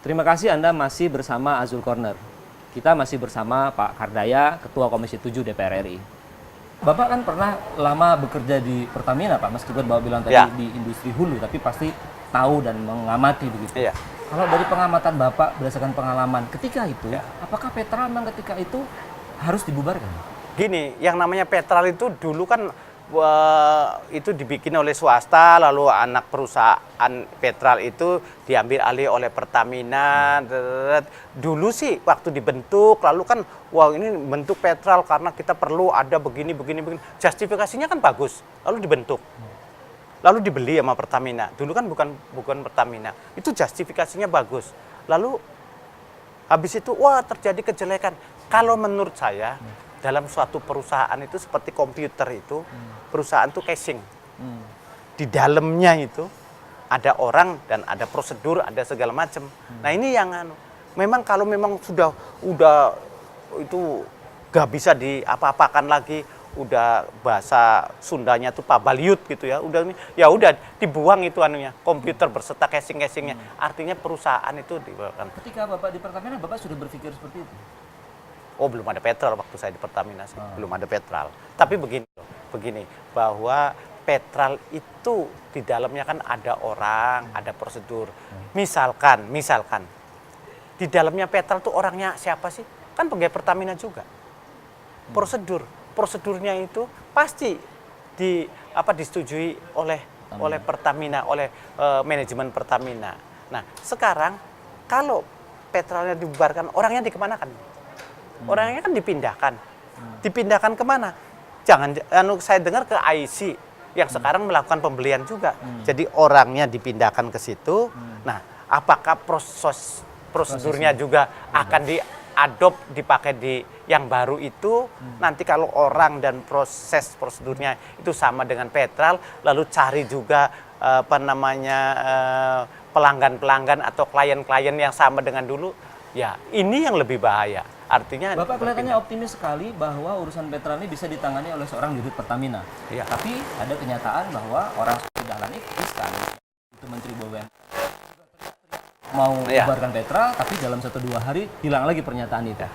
Terima kasih Anda masih bersama Azul Corner. Kita masih bersama Pak Kardaya, Ketua Komisi 7 DPR RI. Bapak kan pernah lama bekerja di Pertamina, Pak, meskipun Bapak bilang tadi di industri hulu, tapi pasti tahu dan mengamati begitu. Iya. Kalau dari pengamatan Bapak berdasarkan pengalaman ketika itu, apakah Petral memang ketika itu harus dibubarkan? Gini, yang namanya Petral itu dulu kan itu dibikin oleh swasta, lalu anak perusahaan Petral itu diambil alih oleh Pertamina. Dulu sih waktu dibentuk, lalu kan wah ini bentuk Petral karena kita perlu ada begini. Justifikasinya kan bagus, lalu dibentuk. Lalu dibeli sama Pertamina. Dulu kan bukan Pertamina. Itu justifikasinya bagus. Lalu habis itu wah terjadi kejelekan. Kalau menurut saya dalam suatu perusahaan itu seperti komputer itu, perusahaan itu casing. Di dalamnya itu ada orang dan ada prosedur, ada segala macam. Nah ini yang memang kalau memang udah itu gak bisa diapa-apakan lagi, udah bahasa Sundanya tuh pabaliut gitu ya, udah dibuang itu komputer berserta casing-casingnya. Artinya perusahaan itu dibuang. Ketika Bapak di Pertamina, Bapak sudah berpikir seperti itu? Oh, belum ada Petral waktu saya di Pertamina sih. Belum ada Petral. Tapi begini, bahwa Petral itu di dalamnya kan ada orang, ada prosedur. Misalkan di dalamnya Petral tuh orangnya siapa sih? Kan pegawai Pertamina juga. Prosedurnya itu pasti disetujui oleh Pertamina, oleh manajemen Pertamina. Nah, sekarang kalau Petralnya dibubarkan, orangnya dikemanakan? Orangnya kan dipindahkan kemana? Saya dengar ke IC yang sekarang melakukan pembelian juga. Jadi orangnya dipindahkan ke situ. Nah, apakah prosedurnya juga akan dipakai di yang baru itu? Nanti kalau orang dan prosedurnya itu sama dengan Petral, lalu cari juga pelanggan-pelanggan atau klien-klien yang sama dengan dulu. Ya, ini yang lebih bahaya. Artinya Bapak kelihatannya optimis sekali bahwa urusan Petral ini bisa ditangani oleh seorang dirut Pertamina. Ya. Tapi ada kenyataan bahwa orang seperti Dahlan Iskan, itu Menteri BUMN, mau membubarkan Petral, tapi dalam 1-2 hari hilang lagi pernyataan itu.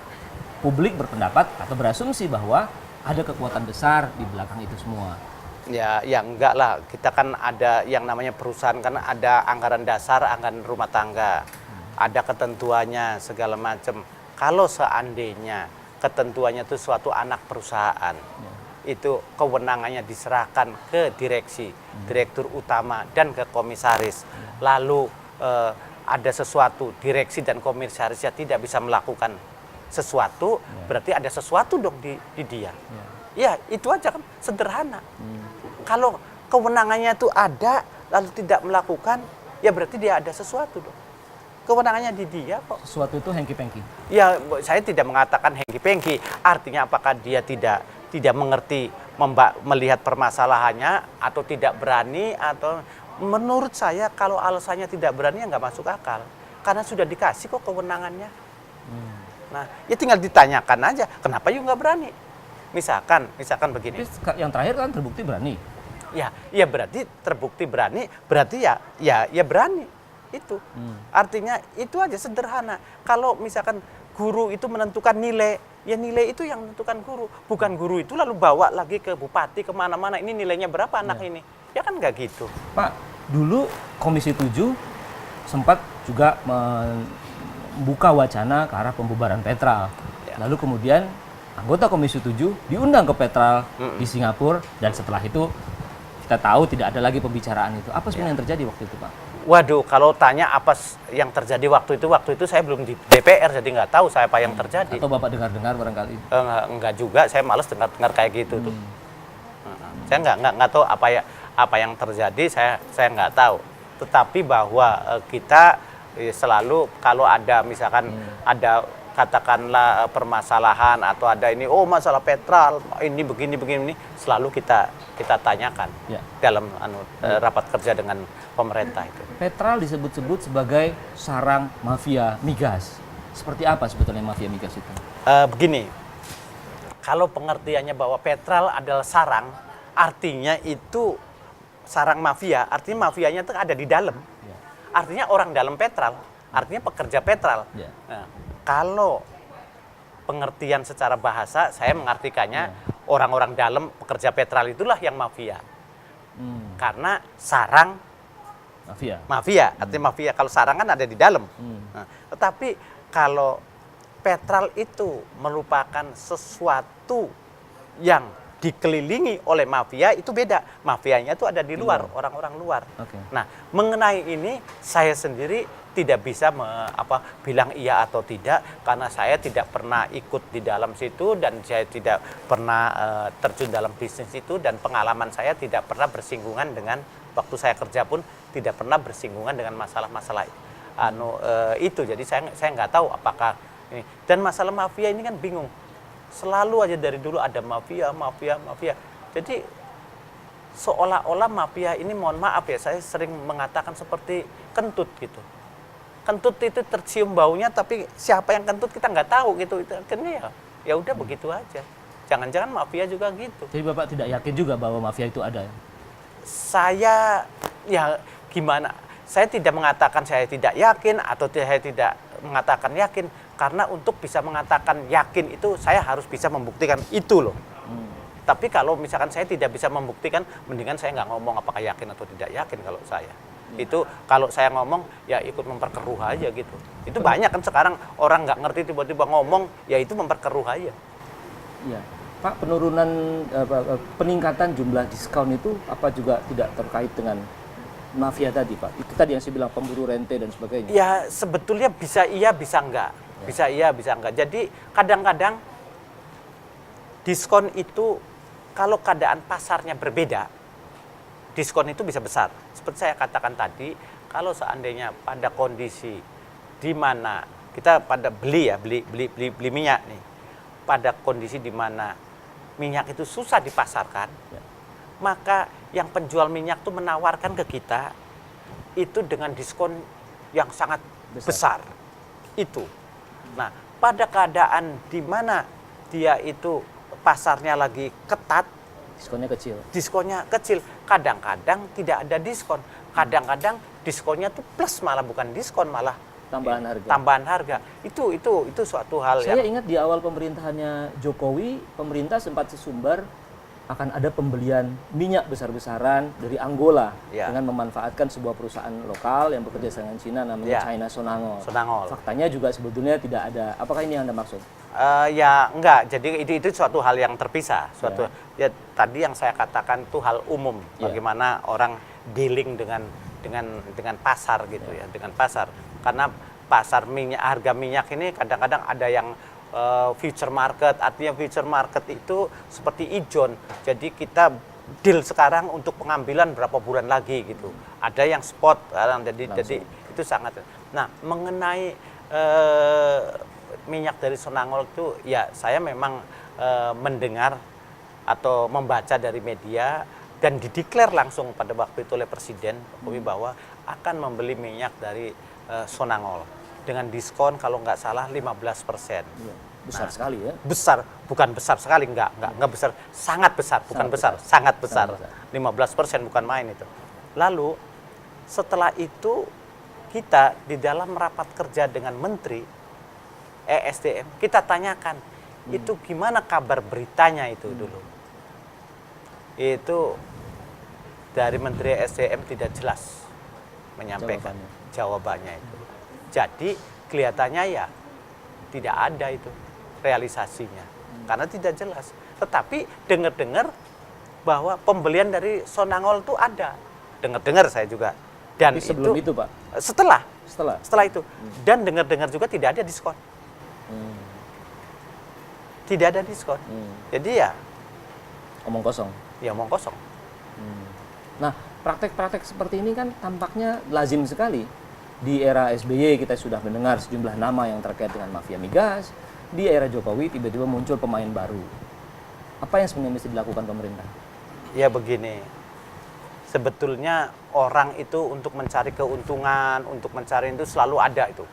Publik berpendapat atau berasumsi bahwa ada kekuatan besar di belakang itu semua. Ya enggak lah. Kita kan ada yang namanya perusahaan, kan ada anggaran dasar, anggaran rumah tangga. Ada ketentuannya segala macam. Kalau seandainya ketentuannya itu suatu anak perusahaan, itu kewenangannya diserahkan ke direktur utama dan ke komisaris. Lalu ada sesuatu, direksi dan komisarisnya tidak bisa melakukan sesuatu, berarti ada sesuatu dong di dia. Ya, itu aja kan sederhana. Kalau kewenangannya itu ada, lalu tidak melakukan, ya berarti dia ada sesuatu dong. Kewenangannya di dia kok. Sesuatu itu hengki-pengki? Ya, saya tidak mengatakan hengki-pengki. Artinya apakah dia tidak mengerti melihat permasalahannya atau tidak berani, atau menurut saya kalau alasannya tidak berani ya nggak masuk akal. Karena sudah dikasih kok kewenangannya. Nah, ya tinggal ditanyakan aja, kenapa you nggak berani? Misalkan begini. Tapi yang terakhir kan terbukti berani. Ya berarti terbukti berani, berarti ya berani. Itu artinya itu aja sederhana. Kalau misalkan guru itu menentukan nilai, ya nilai itu yang menentukan guru, bukan guru itu lalu bawa lagi ke bupati kemana-mana, ini nilainya berapa anak ini, ya kan nggak gitu. Pak, dulu Komisi 7 sempat juga membuka wacana ke arah pembubaran Petral. Lalu kemudian anggota Komisi 7 diundang ke Petral di Singapura, dan setelah itu kita tahu tidak ada lagi pembicaraan itu. Apa sebenarnya yang terjadi waktu itu, Pak? Waduh, kalau tanya apa yang terjadi waktu itu saya belum di DPR, jadi nggak tahu saya apa yang terjadi. Atau Bapak dengar-dengar barangkali? Enggak juga, saya malas dengar kayak gitu tuh. Saya nggak tahu apa yang terjadi, saya nggak tahu. Tetapi bahwa kita selalu kalau ada misalkan ada katakanlah permasalahan atau ada ini, oh masalah Petral, ini begini, selalu kita tanyakan dalam rapat kerja dengan pemerintah itu. Petral disebut-sebut sebagai sarang mafia migas. Seperti apa sebetulnya mafia migas itu? Begini, kalau pengertiannya bahwa Petral adalah sarang, artinya itu sarang mafia, artinya mafianya itu ada di dalam. Artinya orang dalam Petral. artinya pekerja petral. Ya. Nah, kalau pengertian secara bahasa, saya mengartikannya orang-orang dalam pekerja petral itulah yang mafia. Karena sarang mafia, artinya mafia. Kalau sarang kan ada di dalam. Nah, tetapi kalau petral itu merupakan sesuatu yang dikelilingi oleh mafia, itu beda. Mafianya itu ada di luar, orang-orang luar. Oke. Nah, mengenai ini saya sendiri tidak bisa bilang iya atau tidak, karena saya tidak pernah ikut di dalam situ dan saya tidak pernah terjun dalam bisnis itu, dan pengalaman saya tidak pernah bersinggungan dengan, waktu saya kerja pun tidak pernah bersinggungan dengan masalah-masalah itu. Jadi saya nggak tahu apakah ini. Dan masalah mafia ini kan bingung. Selalu aja dari dulu ada mafia. Jadi seolah-olah mafia ini, mohon maaf ya, saya sering mengatakan seperti kentut gitu. Kentut itu tercium baunya, tapi siapa yang kentut kita nggak tahu gitu. Akhirnya ya udah begitu aja. Jangan-jangan mafia juga gitu. Jadi Bapak tidak yakin juga bahwa mafia itu ada? Saya ya gimana? Saya tidak mengatakan saya tidak yakin atau saya tidak mengatakan yakin, karena untuk bisa mengatakan yakin itu saya harus bisa membuktikan itu loh. Tapi kalau misalkan saya tidak bisa membuktikan, mendingan saya nggak ngomong apakah yakin atau tidak yakin. Kalau saya itu, kalau saya ngomong ya ikut memperkeruh aja gitu. Itu banyak kan sekarang orang nggak ngerti tiba-tiba ngomong, ya itu memperkeruh aja. Iya. Pak, penurunan peningkatan jumlah diskon itu apa juga tidak terkait dengan mafia tadi, Pak? Itu tadi yang saya bilang, pemburu rente dan sebagainya. Ya sebetulnya bisa iya bisa enggak. Bisa iya bisa enggak. Jadi kadang-kadang diskon itu kalau keadaan pasarnya berbeda, diskon itu bisa besar. Seperti saya katakan tadi, kalau seandainya pada kondisi di mana kita pada beli minyak nih, pada kondisi di mana minyak itu susah dipasarkan, maka yang penjual minyak itu menawarkan ke kita itu dengan diskon yang sangat besar. Itu. Nah, pada keadaan di mana dia itu pasarnya lagi ketat, diskonnya kecil. Kadang-kadang tidak ada diskon. Kadang-kadang diskonnya tuh plus, malah bukan diskon, malah tambahan harga. Itu suatu hal. Saya ingat di awal pemerintahannya Jokowi, pemerintah sempat sesumbar akan ada pembelian minyak besar-besaran dari Angola dengan memanfaatkan sebuah perusahaan lokal yang bekerja dengan Cina namanya China Sonangol. Faktanya juga sebetulnya tidak ada. Apakah ini yang Anda maksud? Ya enggak. Jadi itu suatu hal yang terpisah. Ya tadi yang saya katakan itu hal umum. Bagaimana orang dealing dengan pasar gitu ya, dengan pasar. Karena pasar minyak, harga minyak ini kadang-kadang ada yang future market, artinya future market itu seperti ijon. Jadi kita deal sekarang untuk pengambilan berapa bulan lagi gitu. Ada yang spot, jadi itu sangat. Nah, mengenai minyak dari Sonangol itu, ya saya memang mendengar atau membaca dari media dan dideklar langsung pada waktu itu oleh Presiden Jokowi bahwa akan membeli minyak dari Sonangol dengan diskon kalau nggak salah 15%. Besar sekali ya? Besar, bukan besar sekali, enggak besar, sangat besar, bukan sangat besar. 15% bukan main itu. Lalu setelah itu kita di dalam rapat kerja dengan Menteri ESDM, kita tanyakan, itu gimana kabar beritanya itu dulu. Itu dari Menteri ESDM tidak jelas menyampaikan jawabannya itu. Jadi kelihatannya ya tidak ada itu realisasinya, karena tidak jelas. Tetapi dengar-dengar bahwa pembelian dari Sonangol itu ada. Dengar-dengar saya juga. Dan tapi sebelum itu Pak? Setelah itu. Dan dengar-dengar juga tidak ada diskon. Tidak ada diskon. Jadi ya omong kosong. Ya omong kosong. Nah, praktek-praktek seperti ini kan tampaknya lazim sekali. Di era SBY kita sudah mendengar sejumlah nama yang terkait dengan mafia migas. Di era Jokowi tiba-tiba muncul pemain baru. Apa yang sebenarnya mesti dilakukan pemerintah? Ya begini, sebetulnya orang itu untuk mencari keuntungan, untuk mencari itu selalu ada itu.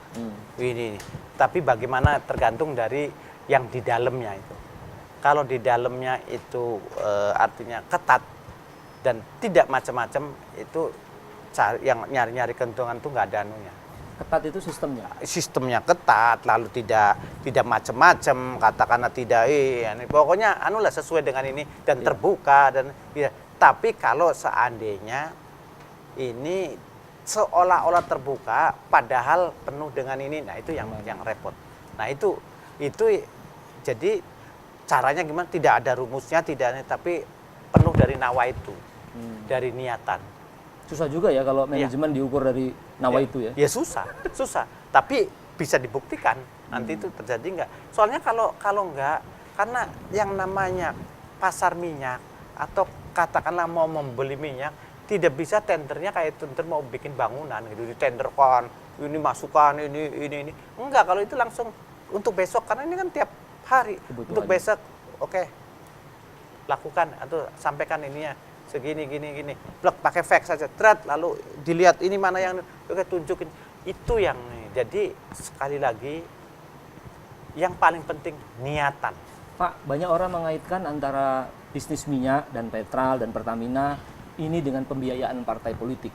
Ini. Tapi bagaimana tergantung dari yang di dalamnya itu. Kalau di dalamnya itu artinya ketat dan tidak macam-macam, itu yang nyari-nyari keuntungan itu nggak ada anunya. ketat itu sistemnya. Sistemnya ketat, lalu tidak macam-macam, katakanlah tidak ini pokoknya anulah sesuai dengan ini dan terbuka dan ya. Tapi kalau seandainya ini seolah-olah terbuka padahal penuh dengan ini, nah itu yang repot. Nah itu jadi caranya gimana? Tidak ada rumusnya, tapi penuh dari nawaitu, dari niatan. Susah juga ya kalau manajemen diukur dari nawaitu ya. Ya susah. Tapi bisa dibuktikan nanti itu terjadi enggak. Soalnya kalau enggak, karena yang namanya pasar minyak atau katakanlah mau membeli minyak, tidak bisa tendernya kayak tender mau bikin bangunan gitu, ditenderkan, ini masukan, ini. Enggak, kalau itu langsung untuk besok, karena ini kan tiap hari. Untuk besok, oke, lakukan atau sampaikan ininya. Segini, gini, blok pakai fax saja, lalu dilihat ini mana yang, oke tunjukin, itu yang, jadi sekali lagi, yang paling penting niatan. Pak, banyak orang mengaitkan antara bisnis minyak dan Petral dan Pertamina ini dengan pembiayaan partai politik,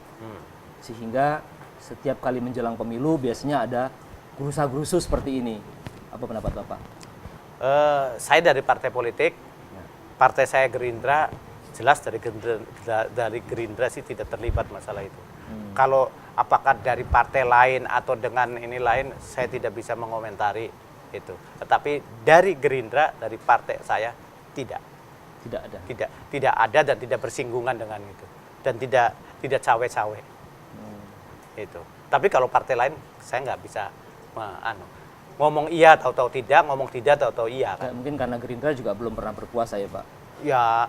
sehingga setiap kali menjelang pemilu biasanya ada gerusa-gerusu seperti ini. Apa pendapat Bapak? Saya dari partai politik, partai saya Gerindra. Jelas dari Gerindra sih tidak terlibat masalah itu. Kalau apakah dari partai lain atau dengan ini lain, saya tidak bisa mengomentari itu. Tetapi dari Gerindra, dari partai saya tidak ada. Tidak ada dan tidak bersinggungan dengan itu. Dan tidak cawe-cawe. Itu. Tapi kalau partai lain, saya nggak bisa ngomong iya tahu-tahu tidak, ngomong tidak tahu-tahu iya. Kan? Mungkin karena Gerindra juga belum pernah berkuasa ya Pak? Ya.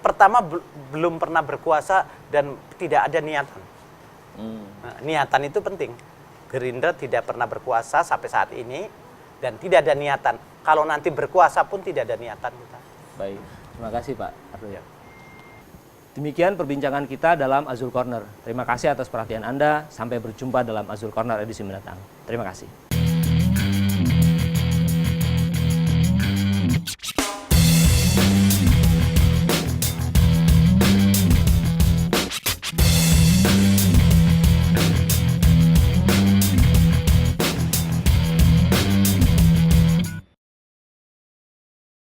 Pertama belum pernah berkuasa dan tidak ada niatan. Nah, niatan itu penting. Gerindra tidak pernah berkuasa sampai saat ini dan tidak ada niatan. Kalau nanti berkuasa pun tidak ada niatan kita. Baik, terima kasih Pak Ardo. Demikian perbincangan kita dalam Azul Corner. Terima kasih atas perhatian Anda. Sampai berjumpa dalam Azul Corner edisi mendatang. Terima kasih.